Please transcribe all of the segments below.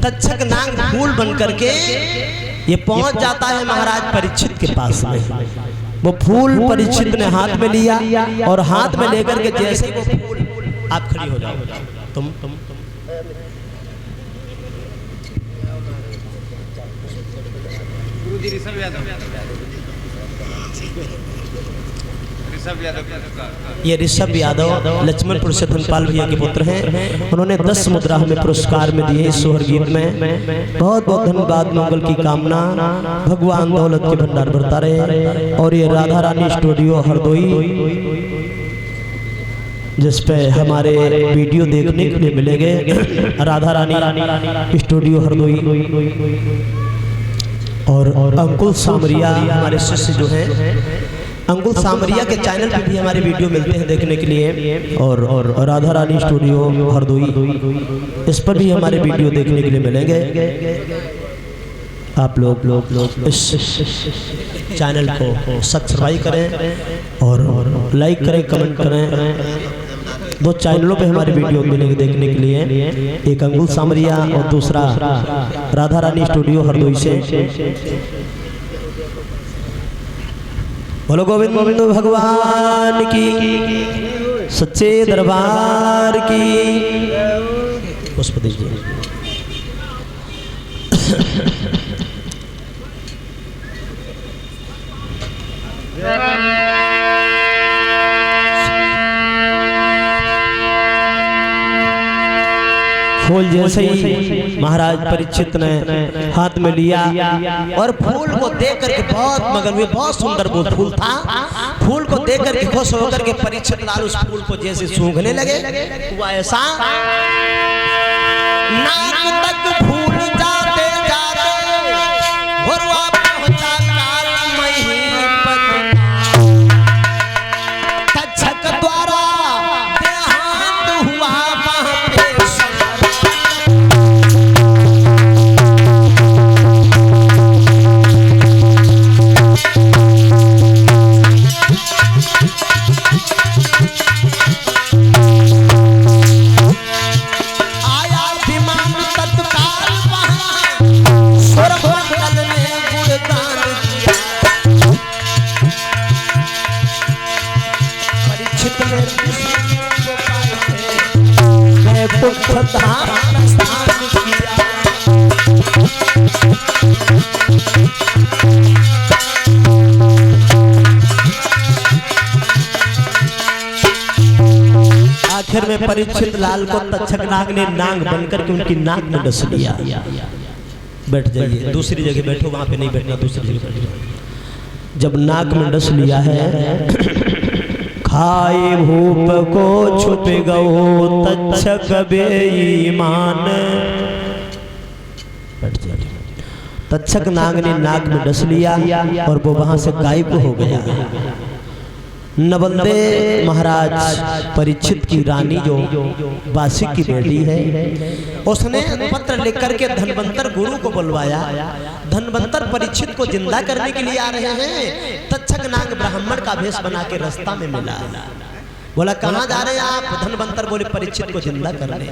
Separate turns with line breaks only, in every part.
तक्षक नाग फूल बन करके ये पहुंच जाता है महाराज परीक्षित के पास में। वो फूल परीक्षित ने हाथ में लिया और हाथ में लेकर के जैसे ही वो फूल, आप खड़ी हो जाओ, तुम ये ऋषभ यादव लक्ष्मणपुर से धनपाल भैया के पुत्र हैं। उन्होंने 10 मुद्रा हमें पुरस्कार में दिए इस सोहर गीत में। बहुत बहुत धन्यवाद। मंगल की कामना, भगवान दौलत के भंडार भरता रहे। और ये राधा रानी स्टूडियो हरदोई, जिस पे हमारे वीडियो देखने के लिए मिलेंगे, राधा रानी स्टूडियो हरदोई। और अंकुल सामरिया हमारे शिष्य जो हैं, अंकुल सामरिया के चैनल पे भी हमारे वीडियो मिलते हैं देखने के लिए। और राधा रानी स्टूडियो हरदोई, इस पर भी हमारे वीडियो देखने के लिए मिलेंगे। आप लोग इस चैनल को सब्सक्राइब करें और लाइक करें, कमेंट करें। 2 चैनलों पे हमारे वीडियो मिलेंगे देखने के लिए, एक अंकुल सामरिया और दूसरा राधा रानी स्टूडियो हरदोई से। बोलो गोविंद गोविंद भगवान की, सच्चे दरबार की। पुष्प दीजिए। फूल जैसे ही महाराज परीक्षित ने हाथ में लिया और फूल को देख करके बहुत मगन हुए। बहुत सुंदर वो फूल था। फूल को देख करके खुश होकर के परीक्षित लाल उस फूल को जैसे सूंघने लगे, हुआ ऐसा नाक तक फूल जाते जाते भरवा पहुंचा काल महीपत। तक्षक द्वारा देहांत हुआ वहां पे। आखिर में परीक्षित लाल को तक्षक नाग ने नाग बनकर के उनकी नाक में डस लिया। बैठ जाइए, दूसरी जगह बैठो, वहां पे नहीं बैठना, दूसरी जगह बैठो। जब नाक में डस लिया है, खाए भूप को छुप गओ तक्षक बेईमान। तक्षक नाग ने नाक में डस लिया और वो वहां से गायब हो गया। नवंदे महाराज परीक्षित की रानी जो वासिक की बेटी है, उसने पत्र लिख करके धनवंतर गुरु को बुलवाया। धनवंतर परीक्षित को जिंदा करने के लिए आ रहे हैं। तक्षक नाग ब्राह्मण का भेष बना के रास्ता में मिला। बोला कहाँ जा रहे हैं आप? धनवंतर बोले परीक्षित को जिंदा करने।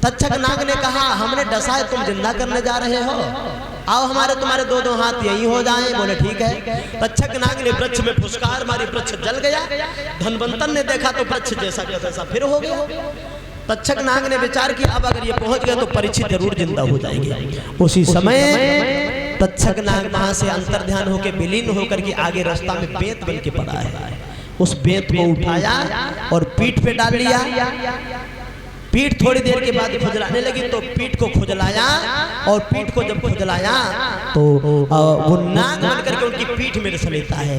तक्षक नाग ने कहा हमने डसा है, तुम जिंदा करने जा रहे हो, आओ हमारे तुम्हारे 2-2 हाथ यही हो जाएं। बोले ठीक है। तक्षक नाग ने वृक्ष में फुसकार मारी, वृक्ष जल गया। धनवंतर ने देखा तो वृक्ष जैसा का तैसा फिर हो गया। तक्षक नाग ने विचार किया अब अगर ये पहुंच गया तो परीक्षित जरूर जिंदा हो जाएगी। उसी समय तक्षक नाग वहां से अंतर्ध्यान होकर विलीन होकर के आगे रास्ता में बेंत बन के पड़ा है। उस बेंत को उठाया और पीठ पे डाल लिया। पीठ थोड़ी देर के बाद खुजलाने लगी तो पीठ को खुजलाया और पीठ को जब खुजलाया तो वो नाग बन करके उनकी पीठ में डस लेता है।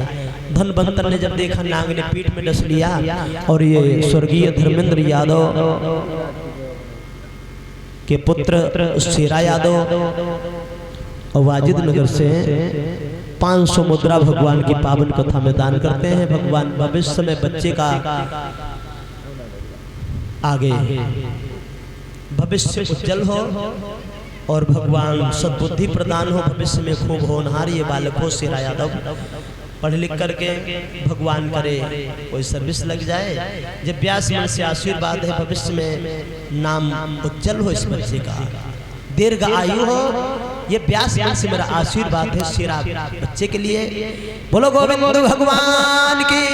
धनवंतर ने जब देखा नाग ने पीठ में डस लिया और ये स्वर्गीय धर्मेंद्र यादव के पुत्र शेरा यादव और वाजिद नगर से 500 मुद्रा भगवान की पावन कथा में दान करते हैं। भगवान भविष्य में बच्चे का आगे भविष्य उज्जवल हो और भगवान सद्बुद्धि प्रदान हो, भविष्य में खूब होनहार ये बालक हो। शेरा यादव पढ़ लिख करके भगवान करे कोई सर्विस लग जाए। जब व्यास मन से आशीर्वाद है भविष्य में नाम उज्जवल हो इस बच्चे का। दीर्घ आयु हो। ये व्यास मुनि से मेरा आशीर्वाद है शेरा बच्चे के लिए। बोलो गोविंद भगवान की।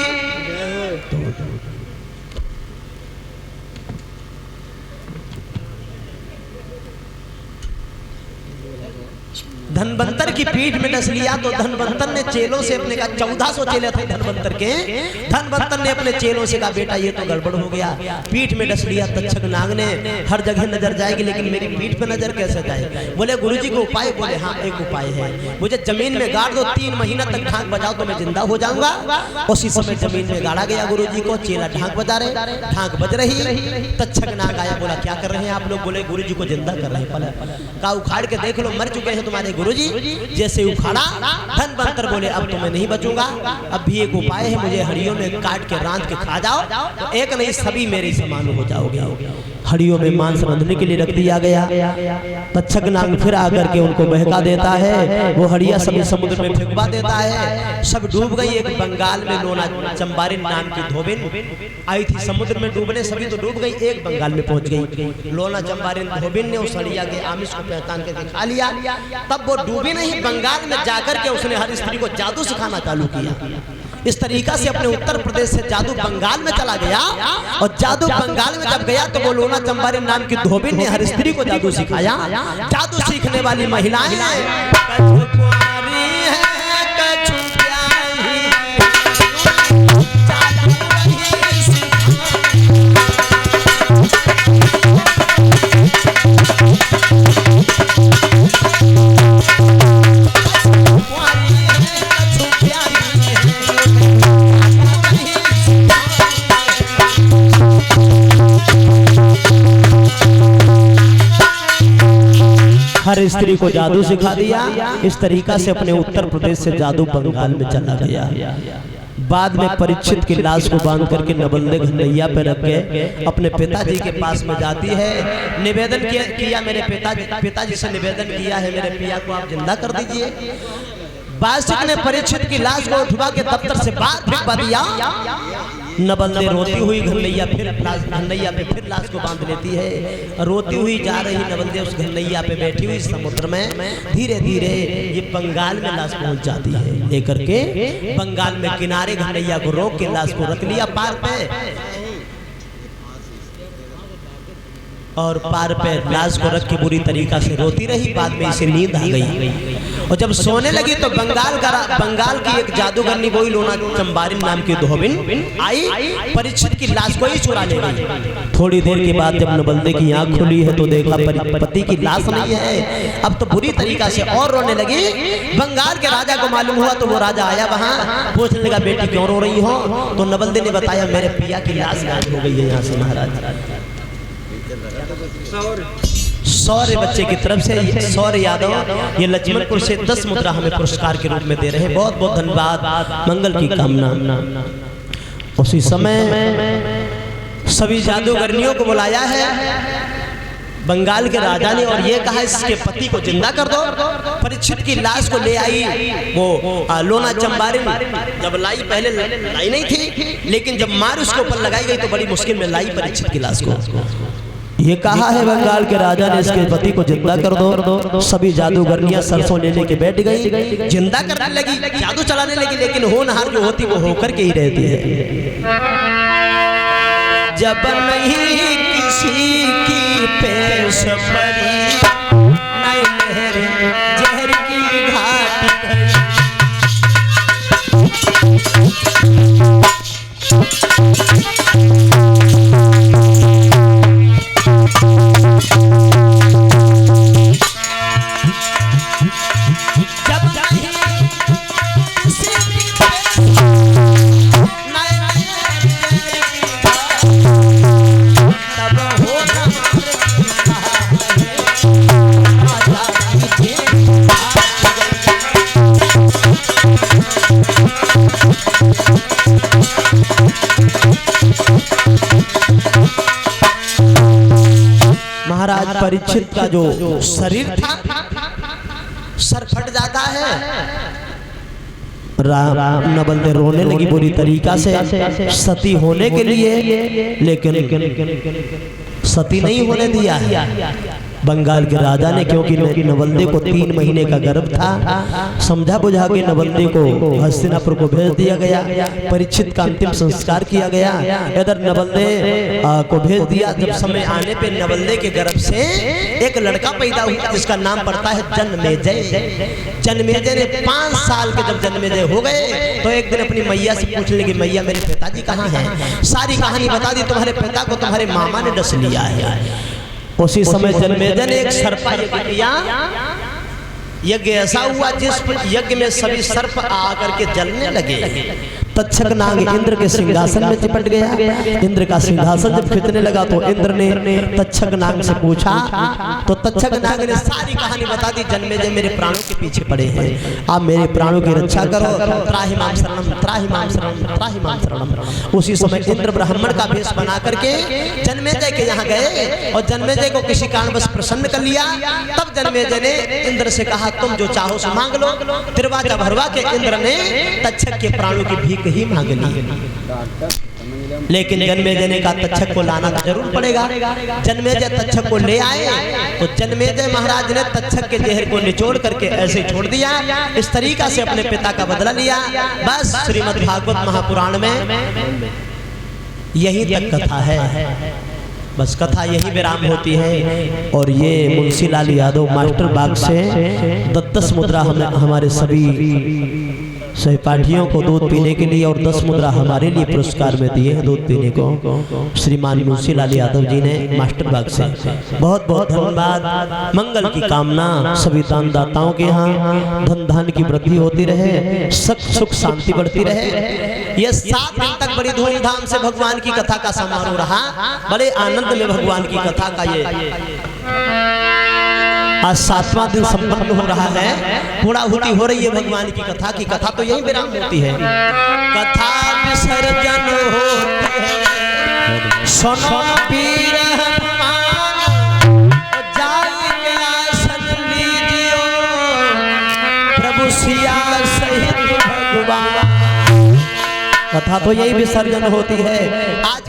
धनवंतर की पीठ में डस लिया तो धनवंतर ने चेलों से अपने कहा, 1400 चेले थे धनवंतर के। धनवंतर ने अपने चेलों से कहा बेटा ये तो गड़बड़ हो गया, पीठ में डस लिया। तक्षक नाग ने हर जगह नजर जाएगी लेकिन मेरी पीठ पे नजर कैसे जाए? बोले गुरुजी को उपाय? बोले हाँ एक उपाय है, मुझे जमीन में गाड़ दो, 3 महीना तक ढाक बजाओ तो मैं जिंदा हो जाऊंगा। उसी समय जमीन में गाड़ा गया गुरुजी को, चेला ढाक बजा रहे, ढाक बज रही। तक्षक नाग आया, बोला क्या कर रहे हैं आप लोग? बोले गुरुजी को जिंदा कर रहे हैं। कहा उखाड़ के देख लो, मर चुके हैं तुम्हारे गुरुजी। जैसे उखाड़ा, धनवंतर बोले अब तो मैं नहीं बचूंगा, अब भी एक उपाय है, मुझे हड्डियों में काट के रांध के खा जाओ तो एक नहीं सभी मेरे समान हो जाओगे। हड्डियों में मांस रंधने के लिए रख दिया गया। तक्षक नाग फिर आकर के उनको बहका देता है, वो हड्डियां सभी समुद्र में फेंकवा देता है, सब डूब गई। एक बंगाल में लोना चंबारिन नाम की धोबिन आई थी समुद्र में डूबने, सभी तो डूब गई, एक बंगाल में पहुंच गई। लोना चंबारिन धोबिन ने उस हड्डिया के आमिष को पहचान करके खा लिया। तब वो डूबी नहीं, बंगाल में जाकर के उसने हर स्त्री को जादू सिखाना चालू किया। इस तरीका से अपने उत्तर प्रदेश से जादू बंगाल में चला गया, और जादू बंगाल में जब गया तो वो लोना चंबारिन नाम की धोबिन ने हर स्त्री को जादू सिखाया। जादू सीखने वाली महिलाएं हर स्त्री को जादू सिखा दिया। इस तरीका से अपने उत्तर प्रदेश से जादू बंगाल में चला गया। बाद में परीक्षित की लाश को बांध करके नबंदे घनैया पे रख के अपने पिताजी के पास में जाती है। निवेदन किया मेरे पिताजी से निवेदन किया है, मेरे पिया को आप जिंदा कर दीजिए। बासिक ने परीक्षित की लाश को उठवा के दफ्तर से बाहर फेंकवा दिया। नबंदे रोती हुई घनैया पे फिर लाश को बांध लेती है। रोती हुई जा रही नबंदे उस घनैया पे बैठी हुई समुद्र में धीरे धीरे ये बंगाल में लाश पहुंच जाती है। लेकर के बंगाल में किनारे घनैया को रोक के लाश को रख लिया पार पे, और पार पे लाश को रख के बुरी तरीका से रोती रही। बाद में इसे नींद आ गई, और जब सोने लगी तो बंगाल की एक जादूगरनी वही लोना चंबारिन नाम की धोबिन आई, परीक्षित की लाश को ही चुरा ले गई। थोड़ी देर के बाद जब नबंदे की आंख खुली है तो देखा पति की लाश नहीं है। अब तो बुरी तरीका से और रोने लगी। बंगाल के राजा को मालूम हुआ तो वो राजा आया, वहां पूछने लगा बेटी क्यों रो रही हो? तो नबंदे ने बताया मेरे पिया की लाश गायब हो गई है यहाँ से महाराज। सौर्य बच्चे की तरफ से सौर्य यादव ये लक्ष्मणपुर से 10 मुद्रा हमें पुरस्कार के रूप में दे रहे हैं। बहुत बहुत धन्यवाद, मंगल की कामना। उसी समय सभी जादूगरनियों को बुलाया है बंगाल के राजा ने, और ये कहा इसके पति को जिंदा कर दो। परीक्षित की लाश को ले आई वो लोना चंबारिन। जब लाई, पहले लाई नहीं थी, लेकिन जब मार उसके ऊपर लगाई गई तो बड़ी मुश्किल में लाई परीक्षित की लाश को। ये कहा है बंगाल के राजा ने इसके पति को जिंदा कर दो। सभी जादूगरनियां सरसों ले लेके बैठ गई, जिंदा करने लगी, जादू चलाने लगी, लेकिन होनहार जो होती वो होकर के ही रहती है। जब नहीं किसी की पेश पड़ी, नई लहर जहर की घाट महाराज परीक्षित का जो शरीर था सर फट जाता है। नबंदे रोने लगी बुरी तरीका से सती होने के लिए, लेकिन सती नहीं होने दिया है। बंगाल के राजा ने, क्योंकि नवल्दे को 3 महीने का गर्भ था, समझा बुझा के नवल्दे को हस्तिनापुर को भेज दिया गया। परीक्षित का अंतिम संस्कार किया गया। इधर नवल्दे को भेज दिया। जब समय आने पे नवल्दे के गर्भ से एक लड़का पैदा हुआ जिसका नाम पड़ता है जन्मेजय। जन्मेजय ने 5 साल के जब जन्मेजय हो गए तो एक दिन अपनी मैया से पूछने लगी, मैया मेरे पिताजी कहाँ हैं? सारी कहानी बता दी, तुम्हारे पिता को तुम्हारे मामा ने डस लिया है। उसी समय जन्मेजय ने एक सर्प यज्ञ किया। यज्ञ ऐसा हुआ जिस यज्ञ में सभी सर्प आकर के जलने लगे। तक्षक नाग इंद्र के सिंहासन में चिपट गया। इंद्र का सिंहासन जब खींचने लगा तो इंद्र ने तक्षक नाग से पूछा, तो तक्षक नाग ने सारी कहानी बता दी। जन्मेजय मेरे प्राणों के पीछे पड़े हैं, आप मेरे प्राणों की रक्षा करो। त्राहि माम शरणम, त्राहि माम शरणम, त्राहि माम शरणम। उसी समय इंद्र ब्राह्मण का वेश बना करके जन्मेजय के यहाँ गए और जन्मेजय को किसी कारणवश प्रसन्न कर लिया। तब जन्मेजय ने इंद्र से कहा, तुम जो चाहो सो मांग लो। दरवाजा भरवा के इंद्र ने तक्षक के प्राणों की भीख ही मांग ली। लेकिन जन्मेजय ने कहा तक्षक को लाना तो जरूर पड़ेगा। जन्मेजय तक्षक को ले आए तो जन्मेजय महाराज ने तक्षक के जहर को निचोड़ करके ऐसे छोड़ दिया। इस तरीका से अपने पिता का बदला लिया। बस श्रीमद् भागवत महापुराण में यही तक कथा है। बस कथा यही विराम होती है। और ये मुंशी लाल यादव मास्टर बाग से 10 मुद्रा हमारे सभी सहपाठियों को दूध पीने के लिए और 10 मुद्रा हमारे लिए पुरस्कार में दिए हैं दूध पीने को श्रीमान मुंशी लाल यादव जी ने मास्टर बाग से। बहुत बहुत धन्यवाद। मंगल की कामना सभी दानदाताओं के यहाँ। धन धान की वृद्धि होती रहे, सुख शांति बढ़ती रहे। ये 7 दिन तक बड़ी धूमधाम से भगवान की कथा का समारोह रहा। बड़े आनंद में भगवान की कथा का ये आज 7वां दिन संपन्न हो रहा है। पूर्णाहुति हो रही है भगवान की कथा की। कथा तो यही विराम होती है। कथा विसर्जन होती है, सुनो पीर हनुमान, जाके आसन लीजियो, प्रभु सिया सहित भगवान। कथा तो यही विसर्जन होती है। आज